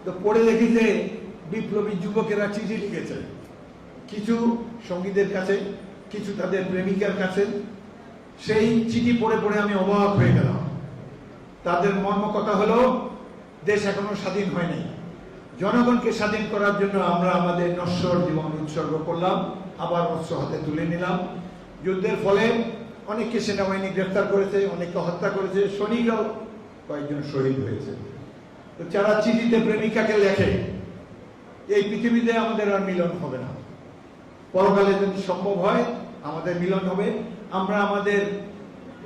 তো পড়ে দেখি যে বিপ্লবী যুবকেরা চিঠি লিখেছে, কিছু সঙ্গীদের কাছে, কিছু তাদের প্রেমিকার কাছে। সেই চিঠি পড়ে পড়ে আমি অবাক হয়ে গেলাম। তাদের মর্ম কথা হলো, দেশ এখনো স্বাধীন হয়নি, জনগণকে স্বাধীন করার জন্য আমরা আমাদের নশ্বর জীবন উৎসর্গ করলাম, আবার অস্ত্র হাতে তুলে নিলাম। যুদ্ধের ফলে অনেককে সেনাবাহিনী গ্রেফতার করেছে, অনেককে হত্যা করেছে, সৈনিকরাও কয়েকজন শহীদ হয়েছে। তো যারা চিঠিতে প্রেমিকাকে লেখে, এই পৃথিবীতে আমাদের আর মিলন হবে না, পরকালে যদি সম্ভব হয় আমাদের মিলন হবে। আমরা আমাদের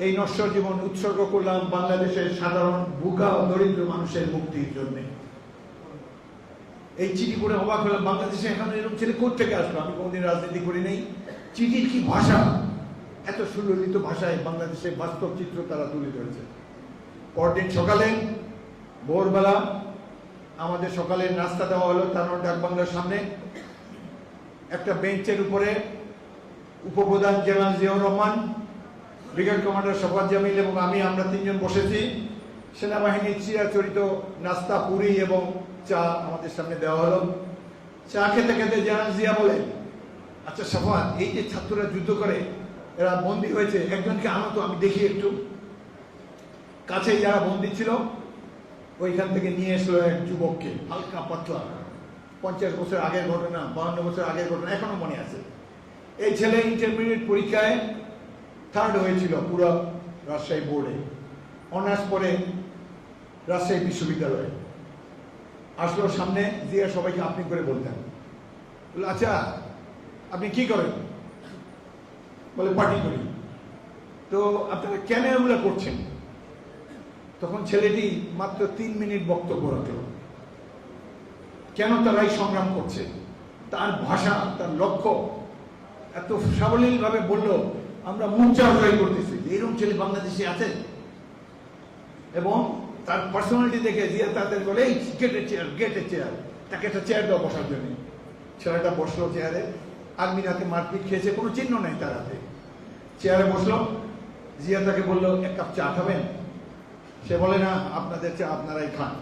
এই নশ্বর জীবন উৎসর্গ করলাম বাংলাদেশের সাধারণ ভুকা ও দরিদ্র মানুষের মুক্তির জন্য। এই চিঠি পড়ে অবাক হলাম, বাংলাদেশে এখন এরকম ছেলে কোথেকে আসলো? আমি কোনোদিন রাজনীতি করি নাই। চিঠির কি ভাষা, এত সুললিত ভাষায় বাংলাদেশের বাস্তব চিত্র তারা তুলে ধরেছে। পরদিন সকালে ভোরবেলা আমাদের সকালের নাস্তা দেওয়া হলো তানোর ডাক বাংলার সামনে। একটা বেঞ্চের উপরে উপপ্রধান general Ziaur Rahman, brigade commander Shafat Jamil এবং আমরা তিনজন বসেছি। সেনাবাহিনীর চিরাচরিত নাস্তা, পুরি এবং চা আমাদের সামনে দেওয়া হলো। চা খেতে খেতে জেনারেল জিয়া বলে, আচ্ছা শফাত, এই যে ছাত্ররা যুদ্ধ করে, এরা বন্দী হয়েছে, একজনকে আনো তো, আমি দেখি একটু। কাছেই যারা বন্দী ছিল ওইখান থেকে নিয়ে এসলো এক যুবককে, হালকা পাতলা, 50 বছর আগের ঘটনা, 52 বছর আগের ঘটনা এখনো মনে আছে। এই ছেলে ইন্টারমিডিয়েট পরীক্ষায় 3rd হয়েছিল পুরো রাজশাহী বোর্ডে, অনার্স পরে রাজশাহী বিশ্ববিদ্যালয়ে। আসলো সামনে, জিয়া সবাইকে আপনি করে বলতেন। বলে, আচ্ছা আপনি কি করেন? বলে, পার্টি করি। তো আপনারা কেন এগুলো করছেন? তখন ছেলেটি মাত্র 3 মিনিট বক্তব্য রাখল, কেন তারা এই সংগ্রাম করছে। তার ভাষা, তার লক্ষ্য এত সাবলীল ভাবে বলল, আমরা মূর্ছা জয় করতেছি। এরকম ছেলে বাংলাদেশে আছে। এবং তার পার্সোনালিটি দেখে জিয়া তাদের বলে, এই গেট এ চেয়ার, গেট এ চেয়ার, তাকে একটা চেয়ার দেওয়া বসার জন্য। ছেলেটা বসলো চেয়ারে, আর্মির হাতে মারপিট খেয়েছে, কোনো চিহ্ন নেই তার হাতে। চেয়ারে বসলো, জিয়া তাকে বললো, 1 কাপ চা খাবেন? সে বলে, না, আপনাদের চা আপনারাই খান।